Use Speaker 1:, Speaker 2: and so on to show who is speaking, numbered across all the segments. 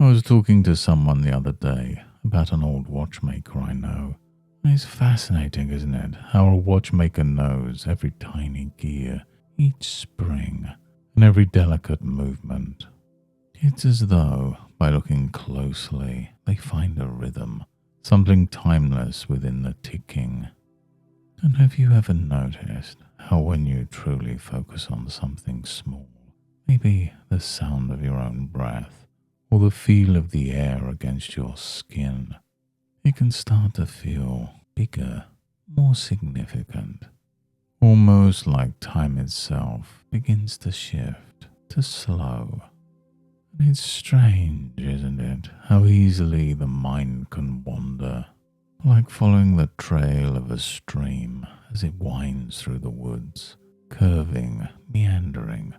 Speaker 1: was talking to someone the other day about an old watchmaker I know. It's fascinating, isn't it, how a watchmaker knows every tiny gear, each spring, and every delicate movement. It's as though, by looking closely, they find a rhythm, something timeless within the ticking. And have you ever noticed how when you truly focus on something small, maybe the sound of your own breath, or the feel of the air against your skin, it can start to feel bigger, more significant, almost like time itself begins to shift, to slow. And it's strange, isn't it, how easily the mind can wander, like following the trail of a stream as it winds through the woods, curving, meandering,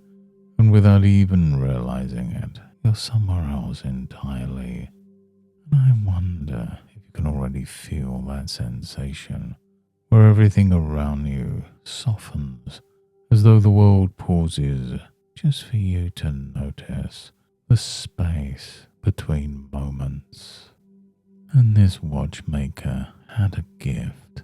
Speaker 1: and without even realizing it, you're somewhere else entirely. And I wonder if you can already feel that sensation, where everything around you softens, as though the world pauses just for you to notice the space between moments. And this watchmaker had a gift.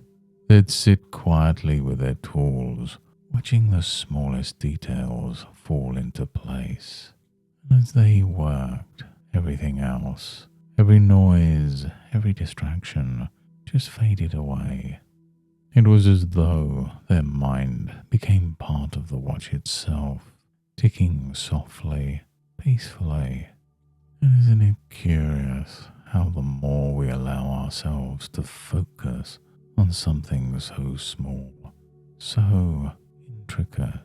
Speaker 1: They'd sit quietly with their tools, watching the smallest details fall into place. And as they worked, everything else, every noise, every distraction, just faded away. It was as though their mind became part of the watch itself, ticking softly, peacefully. And isn't it curious how the more we allow ourselves to focus on something so small, so intricate,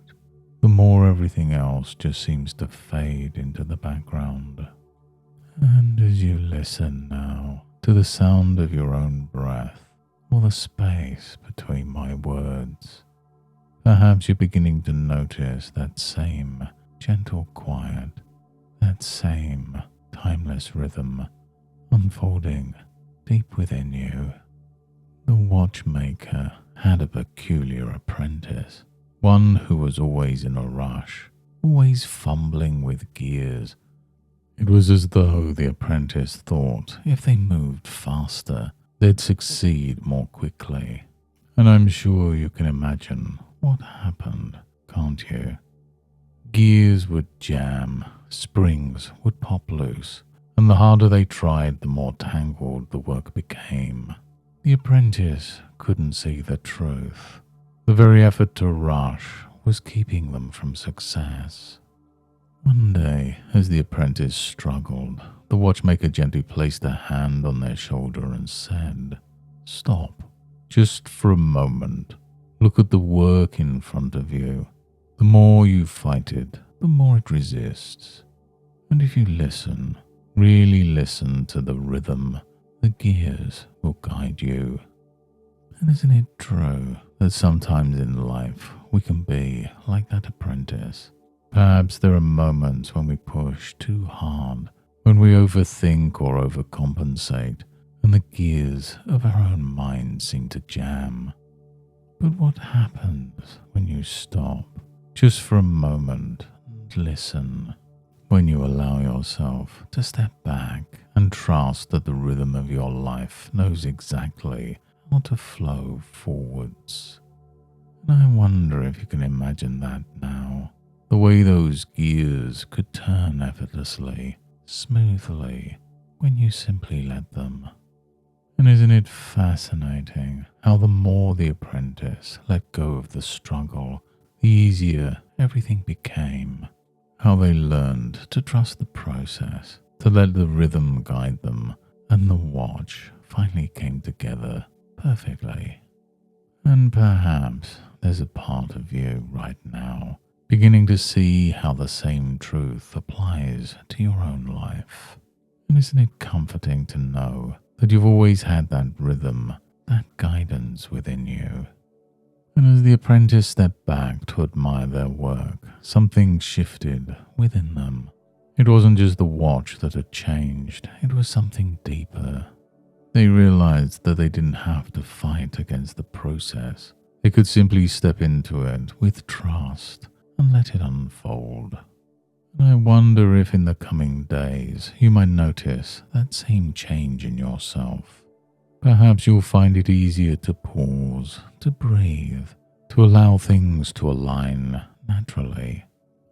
Speaker 1: the more everything else just seems to fade into the background. And as you listen now to the sound of your own breath or the space between my words, perhaps you're beginning to notice that same gentle quiet, that same timeless rhythm unfolding deep within you. The watchmaker had a peculiar apprentice, one who was always in a rush, always fumbling with gears. It was as though the apprentice thought if they moved faster, they'd succeed more quickly. And I'm sure you can imagine what happened, can't you? Gears would jam, springs would pop loose, and the harder they tried, the more tangled the work became. The apprentice couldn't see the truth. The very effort to rush was keeping them from success. One day, as the apprentice struggled, the watchmaker gently placed a hand on their shoulder and said, "Stop, just for a moment. Look at the work in front of you. The more you fight it, the more it resists. And if you listen, really listen to the rhythm, the gears will guide you." And isn't it true that sometimes in life we can be like that apprentice? Perhaps there are moments when we push too hard, when we overthink or overcompensate, and the gears of our own mind seem to jam. But what happens when you stop, just for a moment, and listen? When you allow yourself to step back and trust that the rhythm of your life knows exactly how to flow forwards. And I wonder if you can imagine that now. The way those gears could turn effortlessly, smoothly, when you simply let them. And isn't it fascinating how the more the apprentice let go of the struggle, the easier everything became? How they learned to trust the process, to let the rhythm guide them, and the watch finally came together perfectly. And perhaps there's a part of you right now beginning to see how the same truth applies to your own life. And isn't it comforting to know that you've always had that rhythm, that guidance within you? And as the apprentice stepped back to admire their work, something shifted within them. It wasn't just the watch that had changed, it was something deeper. They realized that they didn't have to fight against the process. They could simply step into it with trust and let it unfold. And I wonder if in the coming days you might notice that same change in yourself. Perhaps you'll find it easier to pause, to breathe, to allow things to align naturally.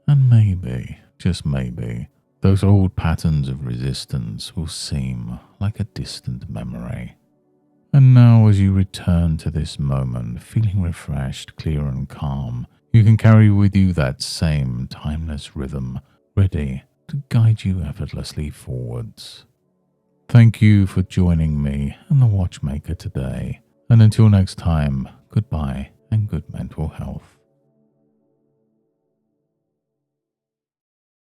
Speaker 1: And maybe, just maybe, those old patterns of resistance will seem like a distant memory. And now, as you return to this moment, feeling refreshed, clear, and calm, you can carry with you that same timeless rhythm, ready to guide you effortlessly forwards. Thank you for joining me and the Watchmaker today. And until next time, goodbye and good mental health.